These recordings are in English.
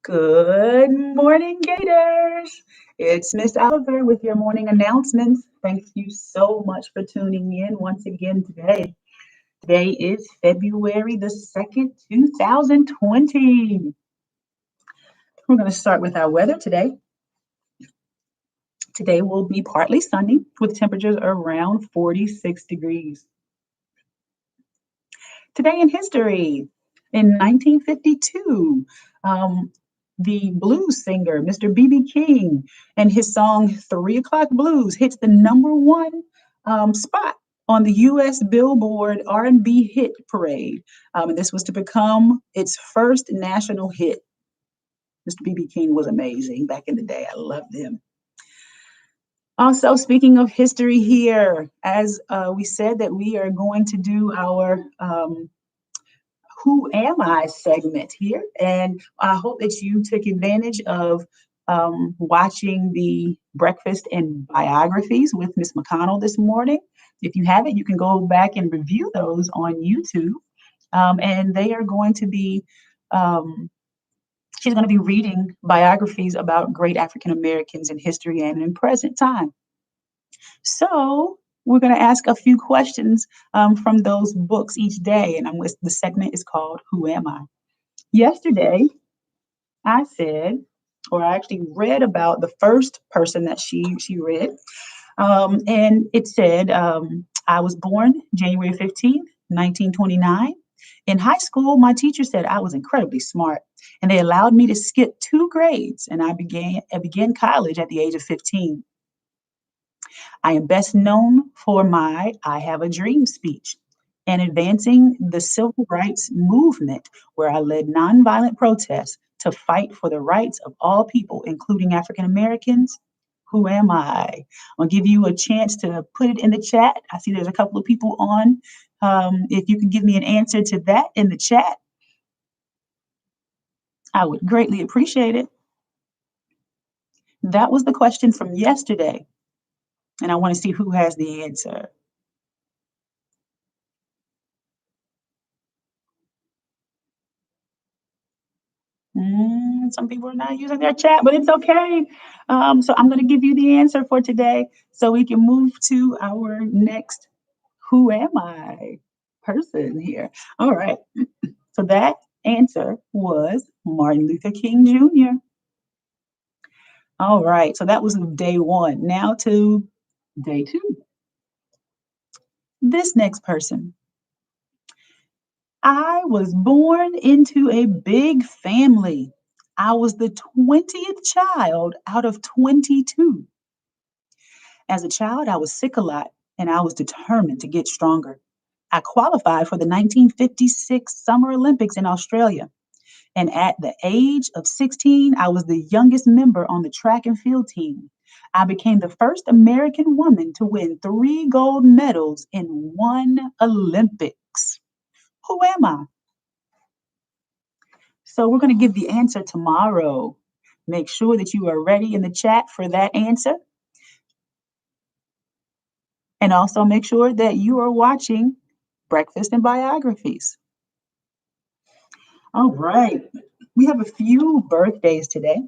Good morning, Gators. It's Miss Oliver with your morning announcements. Thank you so much for tuning in once again today. Today is February the 2nd, 2020. We're going to start with our weather today. Today will be partly sunny with temperatures around 46 degrees. Today in history, in 1952, the blues singer, Mr. B.B. King, and his song 3 O'Clock Blues hits the #1 spot on the U.S. Billboard R&B hit parade. And this was to become its first national hit. Mr. B.B. King was amazing back in the day. I loved him. Also, speaking of history here, as we said that we are going to do our Who Am I segment here. And I hope that you took advantage of watching the breakfast and biographies with Miss McConnell this morning. If you haven't, you can go back and review those on YouTube. And they are going to be, she's going to be reading biographies about great African Americans in history and in present time. So we're going to ask a few questions from those books each day. And the segment is called Who Am I? Yesterday, I said, or I actually read about the first person that she read. And it said, I was born January 15th, 1929. In high school, my teacher said I was incredibly smart, and they allowed me to skip 2 grades, and I began college at the age of 15. I am best known for my I Have a Dream speech and advancing the civil rights movement, where I led nonviolent protests to fight for the rights of all people, including African Americans. Who am I? I'll give you a chance to put it in the chat. I see there's a couple of people on. If you can give me an answer to that in the chat, I would greatly appreciate it. That was the question from yesterday, and I want to see who has the answer. Some people are not using their chat, but it's okay. So I'm going to give you the answer for today so we can move to our next Who Am I person here. All right. So that answer was Martin Luther King Jr. All right. So that was day 1. Now to day 2. This next person. I was born into a big family. I was the 20th child out of 22. As a child, I was sick a lot, and I was determined to get stronger. I qualified for the 1956 Summer Olympics in Australia, and at the age of 16, I was the youngest member on the track and field team. I became the first American woman to win 3 gold medals in 1 Olympics. Who am I? So we're going to give the answer tomorrow. Make sure that you are ready in the chat for that answer. And also make sure that you are watching Breakfast and Biographies. All right. We have a few birthdays today.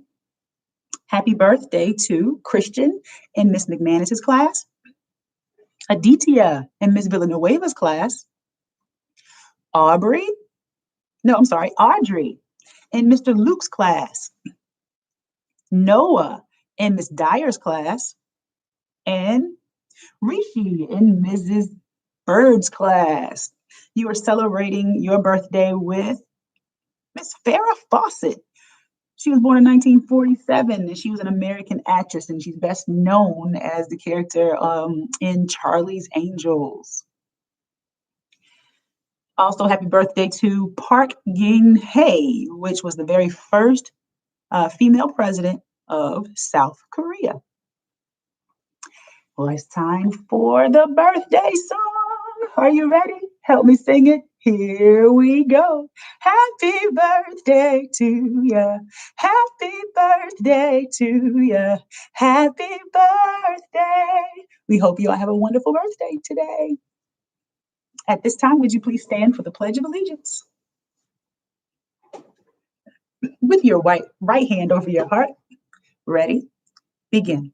Happy birthday to Christian in Miss McManus's class, Aditya in Miss Villanueva's class, Audrey in Mr. Luke's class, Noah in Miss Dyer's class, and Rishi in Mrs. Bird's class. You are celebrating your birthday with Miss Farrah Fawcett. She was born in 1947, and she was an American actress, and she's best known as the character in Charlie's Angels. Also, happy birthday to Park Geun-hye, which was the very first female president of South Korea. Well, it's time for the birthday song. Are you ready? Help me sing it. Here we go. Happy birthday to ya. Happy birthday to ya. Happy birthday. We hope you all have a wonderful birthday today. At this time, would you please stand for the Pledge of Allegiance? With your right hand over your heart. Ready? Begin.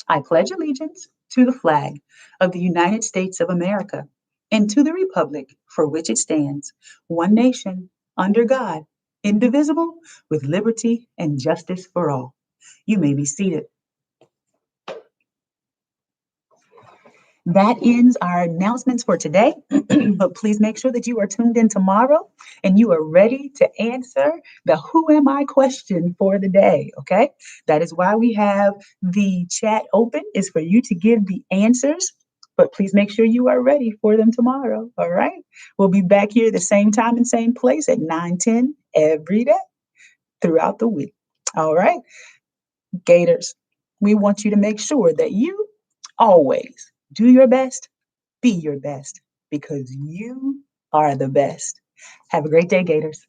I pledge allegiance to the flag of the United States of America and to the republic for which it stands, one nation, under God, indivisible, with liberty and justice for all. You may be seated. That ends our announcements for today. But please make sure that you are tuned in tomorrow and you are ready to answer the who am I question for the day. Okay. That is why we have the chat open, is for you to give the answers. But please make sure you are ready for them tomorrow. All right. We'll be back here the same time and same place at 9:10 every day throughout the week. All right. Gators, we want you to make sure that you always do your best, be your best, because you are the best. Have a great day, Gators.